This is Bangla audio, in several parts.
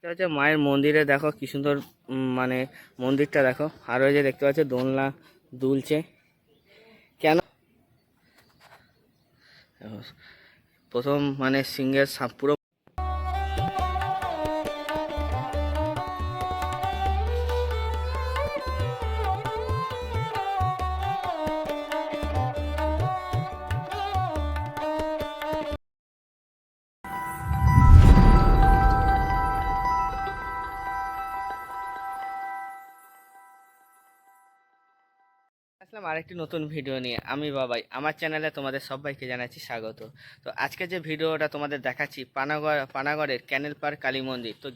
এটা হচ্ছে মায়ের মন্দিরে, দেখো কি সুন্দর মানে মন্দিরটা দেখো। আর ওই যে দেখতে পাচ্ছ দোলনা দুলছে কেন। প্রথম মানে সিংহের পুরো আসলাম আরেকটি নতুন ভিডিও নিয়ে। আমি বাবাই, আমার চ্যানেলে তোমাদের সবাইকে জানাচ্ছি স্বাগত। তো আজকে যে ভিডিওটা তোমাদের দেখাচ্ছি পানাগড়ের ক্যানেল পার্ক কালী মন্দির। তো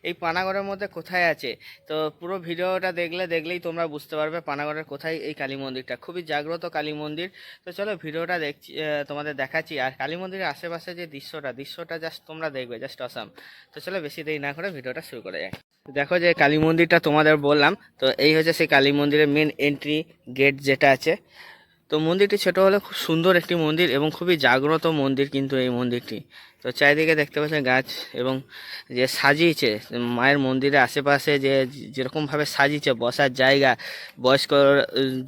এই পানাগড়ের মধ্যে কোথায় আছে, তো পুরো ভিডিওটা দেখলেই তোমরা বুঝতে পারবে পানাগড়ের কোথায় এই কালী মন্দিরটা। খুবই জাগ্রত কালী মন্দির। তো চলো ভিডিওটা দেখছি, তোমাদের দেখাচ্ছি। আর কালী মন্দিরের আশেপাশে যে দৃশ্যটা জাস্ট তোমরা দেখবে, জাস্ট অসাম। তো চলো বেশি দেরি না করে ভিডিওটা শুরু করে যাই। দেখো যে কালী মন্দিরটা তোমাদের বললাম, তো এই হচ্ছে সেই কালী মন্দিরের মেন এন্ট্রি গেট যেটা আছে। তো মন্দিরটি ছোট হলে খুব সুন্দর একটি মন্দির এবং খুবই জাগ্রত মন্দির কিন্তু এই মন্দিরটি। তো চারিদিকে দেখতে পাচ্ছেন গাছ এবং যে সাজিয়েছে মায়ের মন্দিরের আশেপাশে, যেরকমভাবে সাজিয়েছে বসার জায়গা। বয়স্ক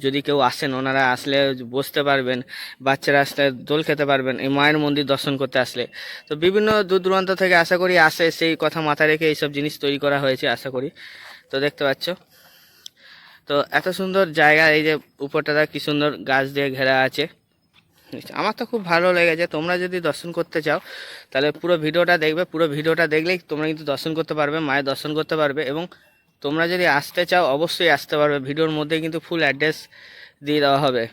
যদি কেউ আসেন, ওনারা আসলে বসতে পারবেন, বাচ্চারা আসলে দোল খেতে পারবেন এই মায়ের মন্দির দর্শন করতে আসলে। তো বিভিন্ন দূর দূরান্ত থেকে আশা করি আসে, সেই কথা মাথায় রেখে এইসব জিনিস তৈরি করা হয়েছে আশা করি। তো দেখতে পাচ্ছ, তো এত সুন্দর জায়গা, এই যে উপরটা কি সুন্দর গাছ দিয়ে ঘেরা আছে। আমার তো খুব ভালো লেগেছে। তোমরা যদি দর্শন করতে চাও তাহলে পুরো ভিডিওটা দেখবে। পুরো ভিডিওটা দেখলেই তোমরা কিন্তু দর্শন করতে পারবে, মায়ের দর্শন করতে পারবে। এবং তোমরা যদি আসতে চাও অবশ্যই আসতে পারবে। ভিডিওর মধ্যে কিন্তু ফুল অ্যাড্রেস দিয়ে দেওয়া হবে।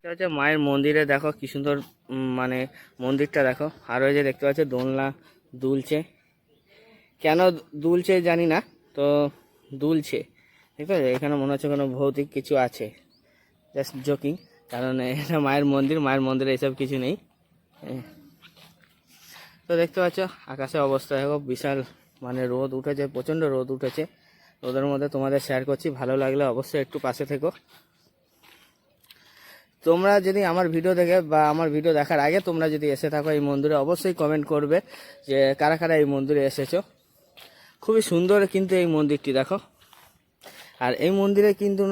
এটা হচ্ছে মায়ের মন্দিরে, দেখো কি সুন্দর মানে মন্দিরটা দেখো। আর ওই যে দেখতে পাচ্ছ দোলনা দুলছে কেন, দুলছে জানি না, তো দুলছে। ঠিক আছে, এখানে মনে হচ্ছে কোনো ভৌতিক কিছু আছে, জাস্ট জোকিং। কারণ এটা মায়ের মন্দির, মায়ের মন্দিরে এসব কিছু নেই। হ্যাঁ। তো দেখতে পাচ্ছ আকাশের অবস্থা দেখো, বিশাল মানে রোদ উঠেছে, প্রচণ্ড রোদ উঠেছে। রোদের মধ্যে তোমাদের শেয়ার করছি, ভালো লাগলে অবশ্যই একটু পাশে থেকো। তোমরা যদি আমার ভিডিও দেখে বা আমার ভিডিও দেখার আগে তোমরা যদি এসে থাকো এই মন্দিরে, অবশ্যই কমেন্ট করবে যে কারা কারা এই মন্দিরে এসেছো। খুবই সুন্দর কিন্তু এই মন্দিরটি দেখো। আর এই মন্দিরে কিন্তু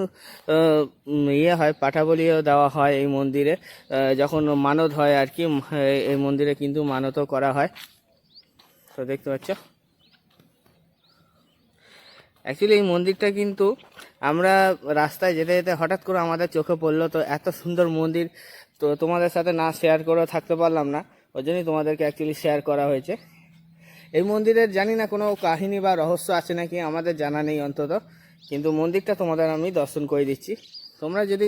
ইয়ে হয়, পাঠা বলিও দেওয়া হয় এই মন্দিরে। যখন মানত হয় আর কি, এই মন্দিরে কিন্তু মানতও করা হয়। তো দেখতে পাচ্ছ, অ্যাকচুয়ালি এই মন্দিরটা কিন্তু আমরা রাস্তায় যেতে যেতে হঠাৎ করে আমাদের চোখে পড়লো। তো এত সুন্দর মন্দির, তো তোমাদের সাথে না শেয়ার করে থাকতে পারলাম না, ওই জন্যই তোমাদেরকে অ্যাকচুয়ালি শেয়ার করা হয়েছে। এই মন্দিরের জানি না কোনো কাহিনী বা রহস্য আছে নাকি, আমাদের জানা নেই অন্তত। কিন্তু মন্দিরটা তোমাদের আমি দর্শন করে দিচ্ছি। তোমরা যদি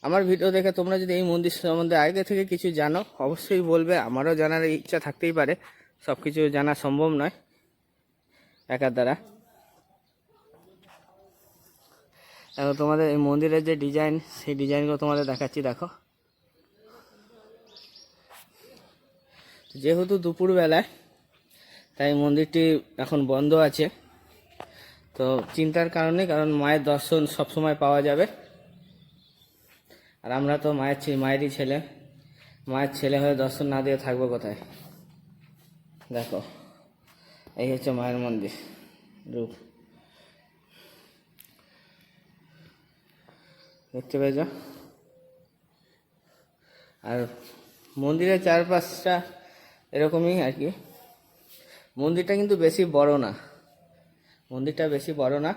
আমার ভিডিও দেখে তোমরা যদি এই মন্দির সম্বন্ধে আগে থেকে কিছু জানো অবশ্যই বলবে। আমারও জানার ইচ্ছা থাকতেই পারে, সব কিছু জানা সম্ভব নয় একার দ্বারা। এখন তোমাদের এই মন্দিরের যে ডিজাইন, সেই ডিজাইনগুলো তোমাদের দেখাচ্ছি দেখো। যেহেতু দুপুরবেলায়, তাই মন্দিরটি এখন বন্ধ আছে। তো চিন্তার কারণে, কারণ মায়ের দর্শন সবসময় পাওয়া যাবে। আর আমরা তো মায়েরই ছেলে, মায়ের ছেলে হয়ে দর্শন না দিয়ে থাকবো কোথায়। দেখো এই হচ্ছে মায়ের মন্দির রূপ, দেখতে পেয়েছ। আর মন্দিরের চারপাশটা এরকমই আর কি। মন্দিরটা কিন্তু বেশি বড় না, মন্দিরটা বেশি বড় না,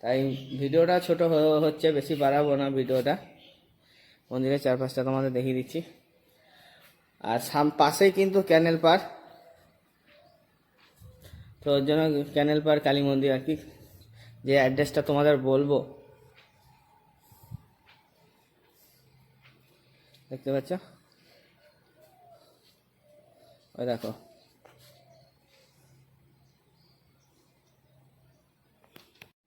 তাই ভিডিওটা ছোট হচ্ছে, বেশি বাড়াবো না ভিডিওটা। মন্দিরের চারপাশটা তোমাদের দেখিয়ে দিচ্ছি। আর পাশেই কিন্তু ক্যানেল পার্ক, তো ওর জন্য ক্যানেল পার্ক কালী মন্দির আর কি। যে অ্যাড্রেসটা তোমাদের বলবো, দেখতে পাচ্ছ, ওই দেখো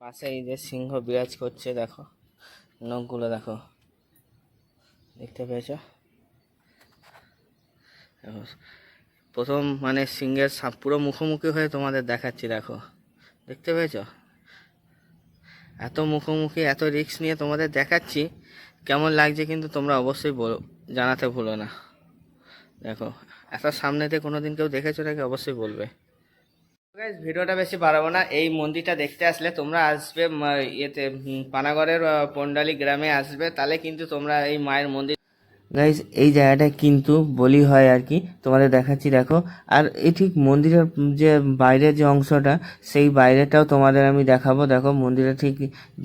পাশে এই যে সিংহ বিরাজ করছে, দেখো নখগুলো দেখো, দেখতে পেয়েছ। প্রথম মানে সিংহের পুরো মুখোমুখি হয়ে তোমাদের দেখাচ্ছি, দেখো দেখতে পেয়েছ। এত মুখোমুখি এত রিস্ক নিয়ে তোমাদের দেখাচ্ছি, কেমন লাগছে কিন্তু তোমরা অবশ্যই জানাতে ভুলো না। দেখো এত সামনেতে কোনোদিন কেউ দেখেছো নাকি অবশ্যই বলবে। গাইস ভিডিওটা বেশি বাড়াবো না, এই মন্দিরটা দেখতে আসলে তোমরা আসবে ইয়েতে পানাগড়ের পন্ডালি গ্রামে আসবে, তাহলে কিন্তু তোমরা এই মায়ের মন্দির। গাইস এই জায়গাটা কিন্তু বলি হয় আর কি, তোমাদের দেখাচ্ছি দেখো। আর এই ঠিক মন্দিরের যে বাইরের যে অংশটা, সেই বাইরেটাও তোমাদের আমি দেখাবো। দেখো মন্দিরের ঠিক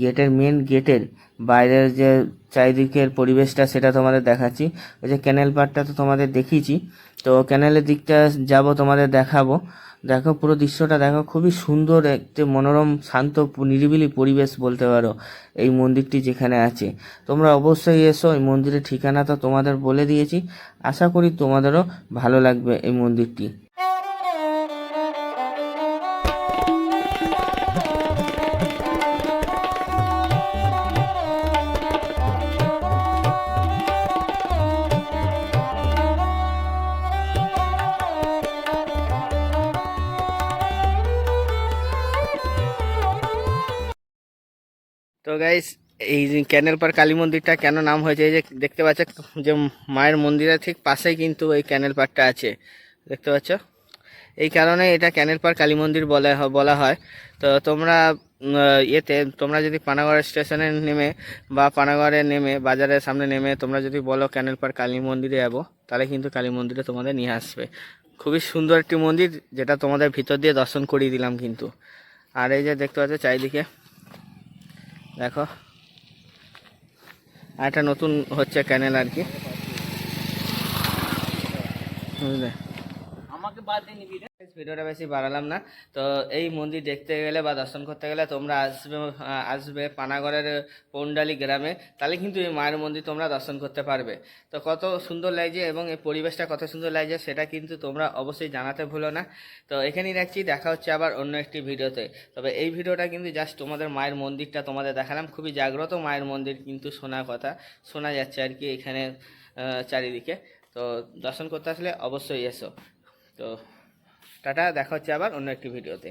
গেটের মেন গেটের বাইরের যে চারিদিকের পরিবেশটা সেটা তোমাদের দেখাচ্ছি। ওই যে ক্যানেল পাড়টা তো তোমাদের দেখিয়েছি, তো ক্যানেলের দিকটা যাব তোমাদের দেখাবো। দেখো পুরো দৃশ্যটা দেখো, খুবই সুন্দর একটি মনোরম শান্ত নিরিবিলি পরিবেশ বলতে পারো এই মন্দিরটি যেখানে আছে। তোমরা অবশ্যই এসো, এই মন্দিরের ঠিকানা তো তোমাদের বলে দিয়েছি, আশা করি তোমাদেরও ভালো লাগবে এই মন্দিরটি। তো গাইস এই যে ক্যানেল পার কালী মন্দিরটা কেন নাম হয়েছে, এই যে দেখতে পাচ্ছ যে মায়ের মন্দিরের ঠিক পাশেই কিন্তু এই ক্যানেল পাড়টা আছে, দেখতে পাচ্ছ। এই কারণে এটা ক্যানেল পার কালী মন্দির বলা হয়। তো তোমরা ইয়েতে তোমরা যদি পানাগড় স্টেশনে নেমে বা পানাগড়ে নেমে বাজারের সামনে নেমে তোমরা যদি বলো ক্যানেল পার কালী মন্দিরে যাবো, তাহলে কিন্তু কালী মন্দিরে তোমাদের নিয়ে আসবে। খুবই সুন্দর একটি মন্দির, যেটা তোমাদের ভিতর দিয়ে দর্শন করিয়ে দিলাম কিন্তু। আর এই যে দেখতে পাচ্ছ চারিদিকে দেখো, আর একটা নতুন হচ্ছে ক্যানেল আর কি, বুঝলে। ভিডিওটা বেশি বাড়ালাম না। তো এই মন্দির দেখতে গেলে বা দর্শন করতে গেলে তোমরা আসবে পানাগড়ের পৌন্ডালি গ্রামে, তাহলে কিন্তু এই মায়ের মন্দির তোমরা দর্শন করতে পারবে। তো কত সুন্দর লাগছে এবং এই পরিবেশটা কত সুন্দর লাগছে সেটা কিন্তু তোমরা অবশ্যই জানাতে ভুলো না। তো এখানেই রাখছি, দেখা হচ্ছে আবার অন্য একটি ভিডিওতে। তবে এই ভিডিওটা কিন্তু জাস্ট তোমাদের মায়ের মন্দিরটা তোমাদের দেখালাম, খুবই জাগ্রত মায়ের মন্দির কিন্তু শোনা যাচ্ছে আর কি এখানে চারিদিকে। তো দর্শন করতে আসলে অবশ্যই এসো। তো টাটা, দেখা হচ্ছে আবার অন্য একটি ভিডিওতে।